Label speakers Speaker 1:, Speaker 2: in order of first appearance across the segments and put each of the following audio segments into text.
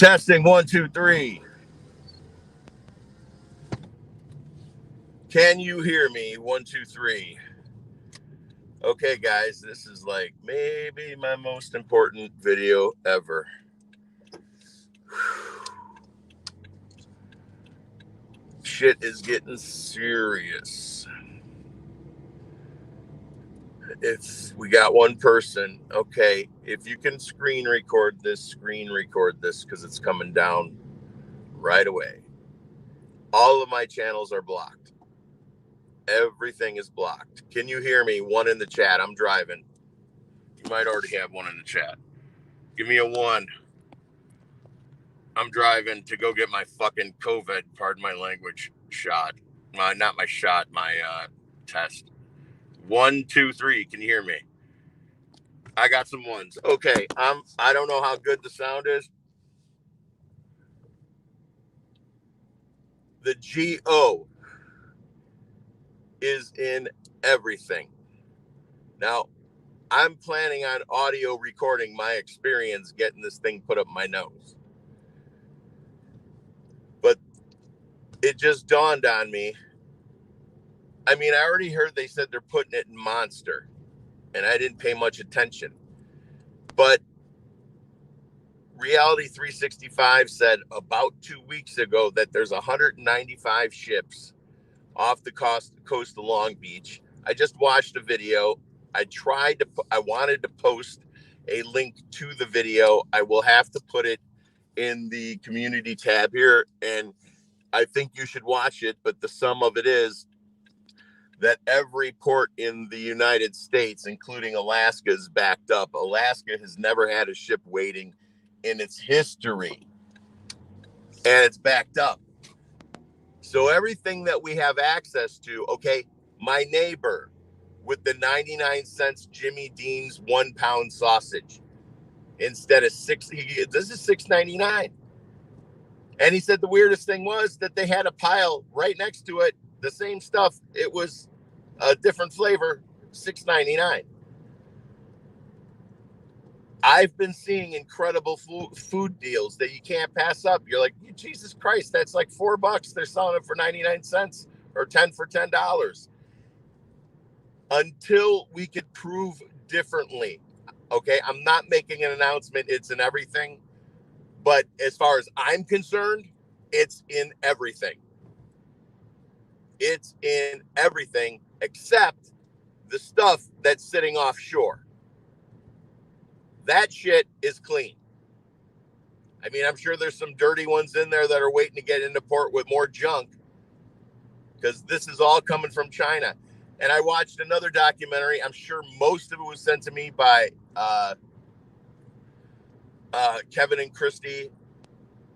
Speaker 1: Testing 1, 2, 3. Can you hear me? 1, 2, 3. Okay, guys, this is like maybe my most important video ever. Shit is getting serious. We got one person. Okay, if you can screen record this because it's coming down right away. All of my channels are blocked. Everything is blocked. Can you hear me? One in the chat. I'm driving. You might already have one in the chat. Give me a 1. I'm driving to go get my fucking COVID, pardon my language, shot. Not my shot, my test. 1, 2, 3. Can you hear me? I got some ones. Okay, I don't know how good the sound is. The GO is in everything. Now, I'm planning on audio recording my experience getting this thing put up my nose. But it just dawned on me. I mean, I already heard they said they're putting it in Monster, and I didn't pay much attention. But Reality 365 said about 2 weeks ago that there's 195 ships off the coast of Long Beach. I just watched a video. I wanted to post a link to the video. I will have to put it in the community tab here, and I think you should watch it. But the sum of it is that every port in the United States, including Alaska, is backed up. Alaska has never had a ship waiting in its history, and it's backed up. So everything that we have access to, okay, my neighbor with the 99 cents Jimmy Dean's 1 pound sausage instead of this is $6.99. And he said the weirdest thing was that they had a pile right next to it, the same stuff. It was a different flavor, $6.99. I've been seeing incredible food deals that you can't pass up. You're like, Jesus Christ, that's like $4. They're selling it for 99 cents or 10 for $10. Until we could prove differently. Okay, I'm not making an announcement. It's in everything. But as far as I'm concerned, it's in everything. It's in everything except the stuff that's sitting offshore. That shit is clean. I mean, I'm sure there's some dirty ones in there that are waiting to get into port with more junk because this is all coming from China. And I watched another documentary. I'm sure most of it was sent to me by Kevin and Christy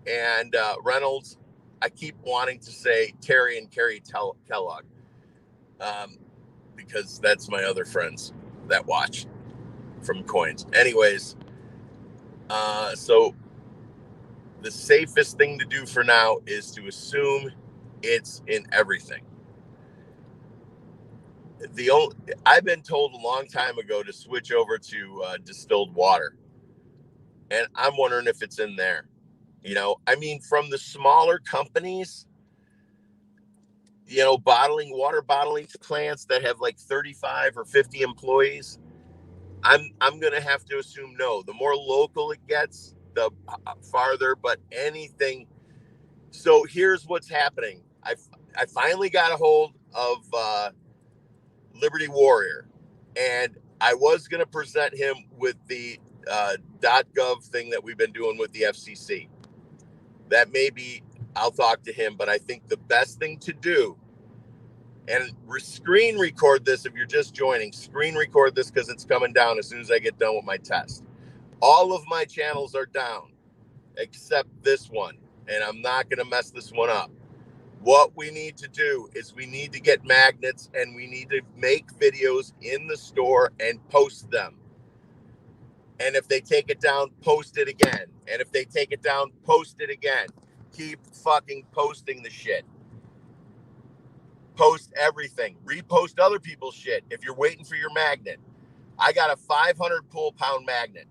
Speaker 1: and Reynolds. I keep wanting to say Terry and Carrie Kellogg because that's my other friends that watch from Coins. Anyways, so the safest thing to do for now is to assume it's in everything. I've been told a long time ago to switch over to distilled water, and I'm wondering if it's in there. You know, I mean, from the smaller companies, you know, water bottling plants that have like 35 or 50 employees, I'm gonna have to assume no. The more local it gets, the farther. But anything. So here's what's happening. I finally got a hold of Liberty Warrior, and I was gonna present him with the .gov thing that we've been doing with the FCC. That maybe I'll talk to him, but I think the best thing to do, and screen record this if you're just joining, screen record this because it's coming down as soon as I get done with my test. All of my channels are down except this one, and I'm not going to mess this one up. What we need to do is we need to get magnets, and we need to make videos in the store and post them. And if they take it down, post it again. And if they take it down, post it again. Keep fucking posting the shit. Post everything. Repost other people's shit if you're waiting for your magnet. I got a 500 pound magnet.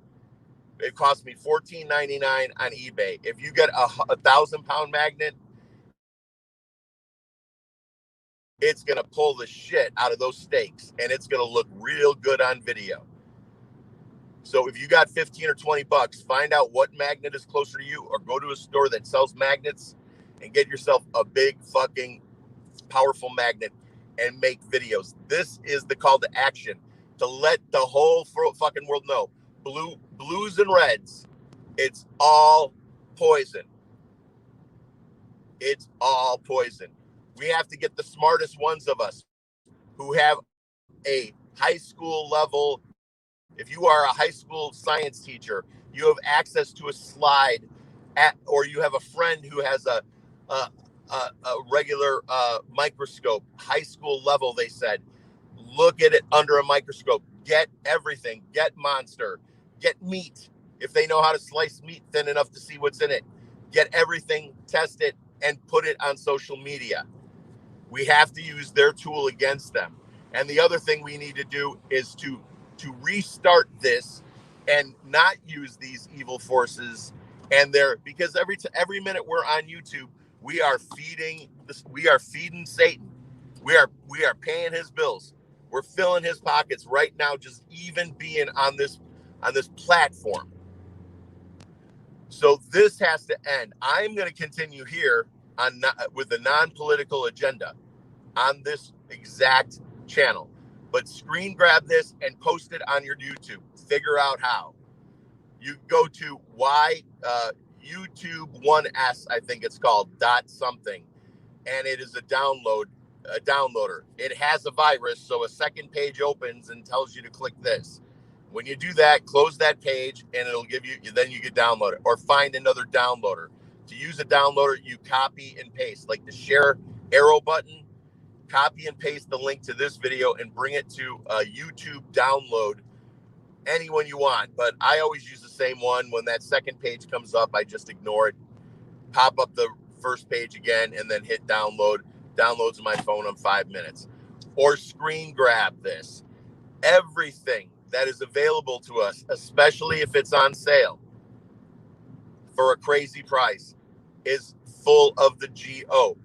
Speaker 1: It cost me $14.99 on eBay. If you get a 1,000-pound magnet, it's going to pull the shit out of those steaks, and it's going to look real good on video. So if you got 15 or 20 bucks, find out what magnet is closer to you, or go to a store that sells magnets and get yourself a big fucking powerful magnet and make videos. This is the call to action, to let the whole fucking world know. Blues and reds, it's all poison. It's all poison. We have to get the smartest ones of us who have a high school level. If you are a high school science teacher, you have access to a slide or you have a friend who has a regular microscope, high school level, they said, look at it under a microscope. Get everything. Get Monster. Get meat. If they know how to slice meat thin enough to see what's in it. Get everything, test it, and put it on social media. We have to use their tool against them. And the other thing we need to do is to restart this and not use these evil forces and because every minute we're on YouTube, we are feeding Satan. We are paying his bills. We're filling his pockets right now, just even being on this platform. So this has to end. I'm going to continue here with a non-political agenda on this exact channel, but screen grab this and post it on your YouTube. Figure out how. You go to YouTube 1S, I think it's called, .something, and it is a downloader. It has a virus, so a second page opens and tells you to click this. When you do that, close that page, and it'll give you. Then you can download it, or find another downloader. To use a downloader, you copy and paste, like the share arrow button. Copy and paste the link to this video and bring it to a YouTube download. Anyone you want, but I always use the same one. When that second page comes up, I just ignore it, pop up the first page again, and then hit download. Downloads my phone in 5 minutes. Or screen grab this. Everything that is available to us, especially if it's on sale for a crazy price, is full of the GO.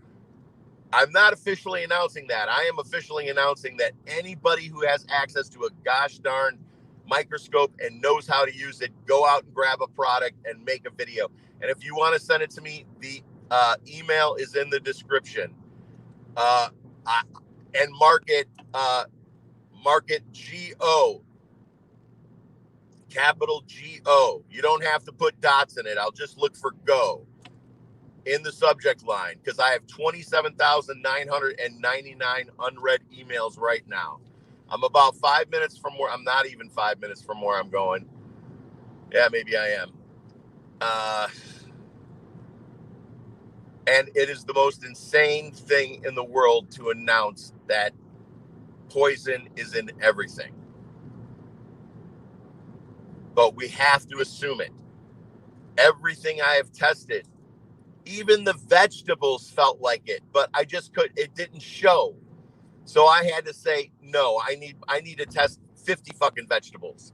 Speaker 1: I'm not officially announcing that. I am officially announcing that anybody who has access to a gosh darn microscope and knows how to use it, go out and grab a product and make a video. And if you want to send it to me, the email is in the description. And mark it GO, capital GO. You don't have to put dots in it. I'll just look for GO in the subject line, because I have 27,999 unread emails right now. I'm about 5 minutes from where I'm not even 5 minutes from where I'm going. Yeah, maybe I am. And it is the most insane thing in the world to announce that poison is in everything. But we have to assume it. Everything I have tested, even the vegetables felt like it, but it didn't show. So I had to say, no, I need to test 50 fucking vegetables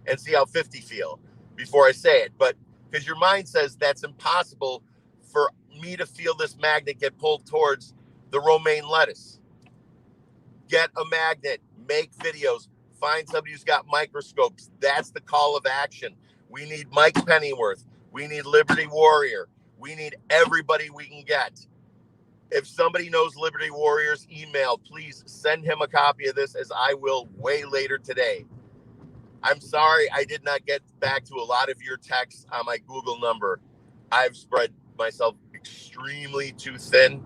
Speaker 1: and see how 50 feel before I say it. But because your mind says that's impossible for me to feel this magnet get pulled towards the romaine lettuce. Get a magnet, make videos, find somebody who's got microscopes. That's the call of action. We need Mike Pennyworth. We need Liberty Warrior. We need everybody we can get. If somebody knows Liberty Warrior's email, please send him a copy of this, as I will way later today. I'm sorry I did not get back to a lot of your texts on my Google number. I've spread myself extremely too thin.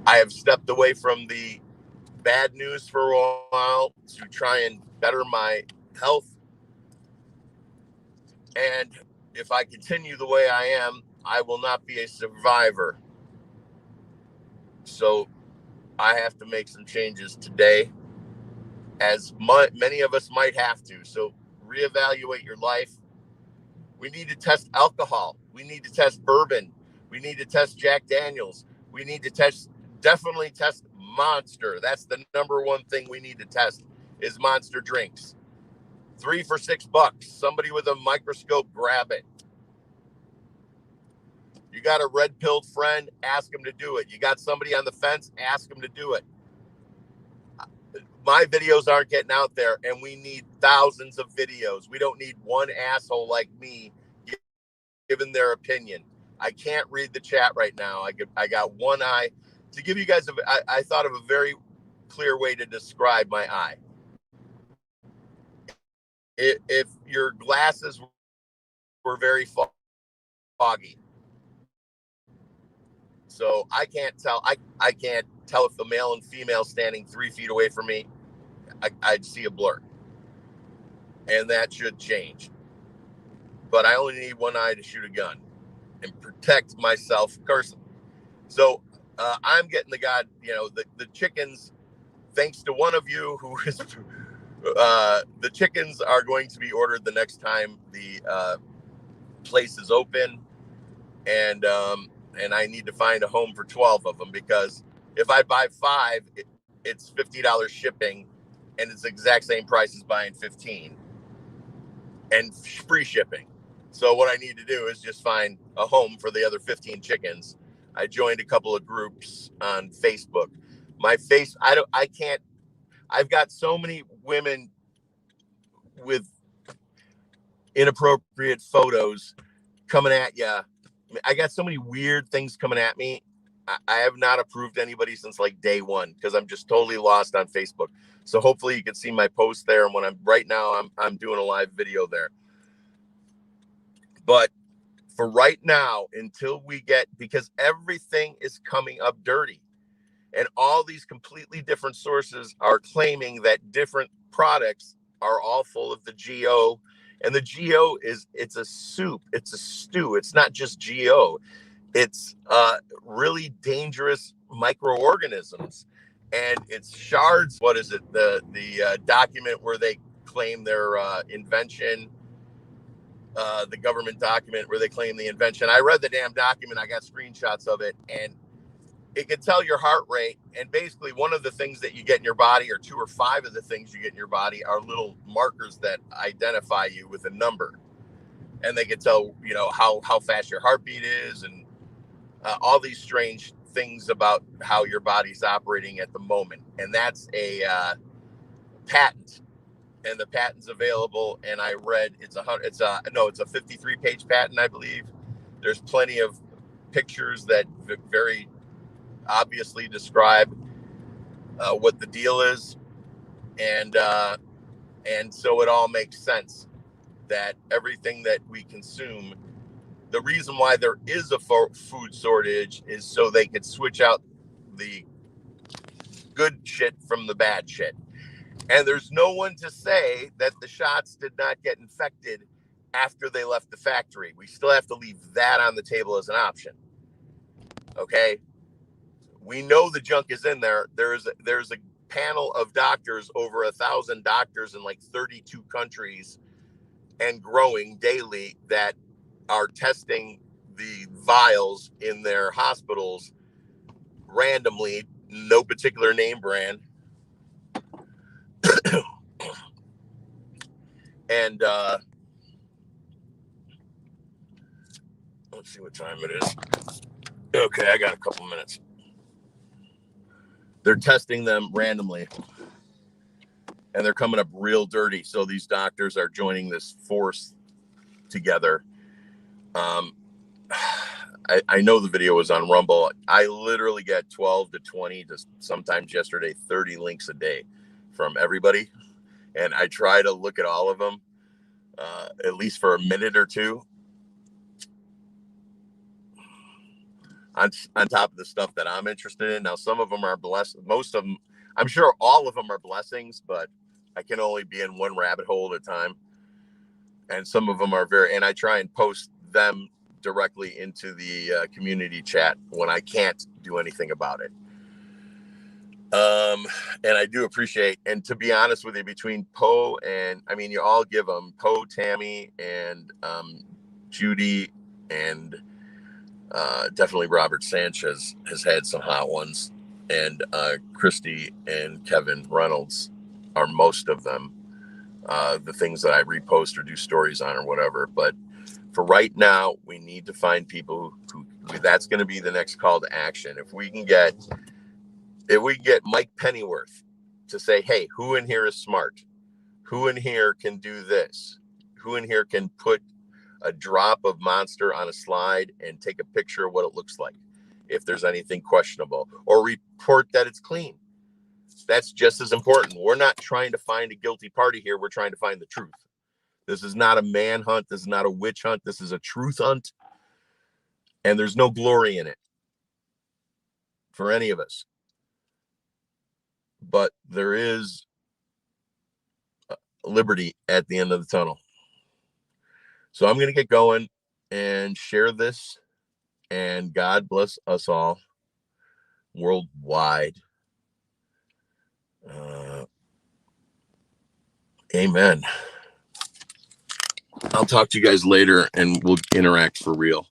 Speaker 1: I have stepped away from the bad news for a while to try and better my health. And if I continue the way I am, I will not be a survivor. So I have to make some changes today, as many of us might have to. So reevaluate your life. We need to test alcohol. We need to test bourbon. We need to test Jack Daniels. We need to definitely test Monster. That's the number one thing we need to test, is Monster drinks. 3 for $6. Somebody with a microscope, grab it. You got a red-pilled friend, ask him to do it. You got somebody on the fence, ask him to do it. My videos aren't getting out there, and we need thousands of videos. We don't need one asshole like me giving their opinion. I can't read the chat right now. I got one eye. To give you guys, I thought of a very clear way to describe my eye. If your glasses were very foggy, so I can't tell. I can't tell if the male and female standing 3 feet away from me. I'd see a blur, and that should change. But I only need one eye to shoot a gun and protect myself personally. So I'm getting the chickens. Thanks to one of you who is, the chickens are going to be ordered the next time the place is open, and I need to find a home for 12 of them, because if I buy 5, it's $50 shipping, and it's the exact same price as buying 15 and free shipping. So what I need to do is just find a home for the other 15 chickens. I joined a couple of groups on Facebook. I've got so many women with inappropriate photos coming at you. I got so many weird things coming at me. I have not approved anybody since like day one, because I'm just totally lost on Facebook. So hopefully you can see my post there. And when I'm doing a live video there. But for right now, until we because everything is coming up dirty, and all these completely different sources are claiming that different products are all full of the GO, and the GO it's a soup, it's a stew. It's not just GO. It's really dangerous microorganisms, and it's shards. What is it? The document where they claim their invention. The government document where they claim the invention. I read the damn document. I got screenshots of it, and it can tell your heart rate. And basically, one of the things that you get in your body, or 2 or 5 of the things you get in your body, are little markers that identify you with a number, and they can tell how fast your heartbeat is, and all these strange things about how your body's operating at the moment. And that's a patent. And the patent's available, and I read it's a 53-page patent, I believe. There's plenty of pictures that very obviously describe what the deal is, and so it all makes sense that everything that we consume, the reason why there is a food shortage is so they could switch out the good shit from the bad shit. And there's no one to say that the shots did not get infected after they left the factory. We still have to leave that on the table as an option. Okay? We know the junk is in there. There's a panel of doctors, over 1,000 doctors in like 32 countries and growing daily, that are testing the vials in their hospitals randomly, no particular name brand. And let's see what time it is. Okay, I got a couple minutes. They're testing them randomly, and they're coming up real dirty. So these doctors are joining this force together. I know the video was on Rumble. I literally get 12 to 20 to sometimes yesterday 30 links a day from everybody, and I try to look at all of them at least for a minute or two on top of the stuff that I'm interested in. Now, some of them are blessed. Most of them, I'm sure all of them are blessings, but I can only be in one rabbit hole at a time. And some of them are and I try and post them directly into the community chat when I can't do anything about it. And I do appreciate, and to be honest with you, between Poe and, I mean, you all give them, Poe, Tammy, and Judy, and definitely Robert Sanchez has had some hot ones, and Christy and Kevin Reynolds are most of them. the things that I repost or do stories on or whatever. But for right now, we need to find people who that's going to be the next call to action. If we can get Mike Pennyworth to say, hey, who in here is smart? Who in here can do this? Who in here can put a drop of Monster on a slide and take a picture of what it looks like if there's anything questionable, or report that it's clean? That's just as important. We're not trying to find a guilty party here. We're trying to find the truth. This is not a manhunt. This is not a witch hunt. This is a truth hunt. And there's no glory in it for any of us. But there is liberty at the end of the tunnel. So I'm going to get going and share this. And God bless us all worldwide. Amen. I'll talk to you guys later and we'll interact for real.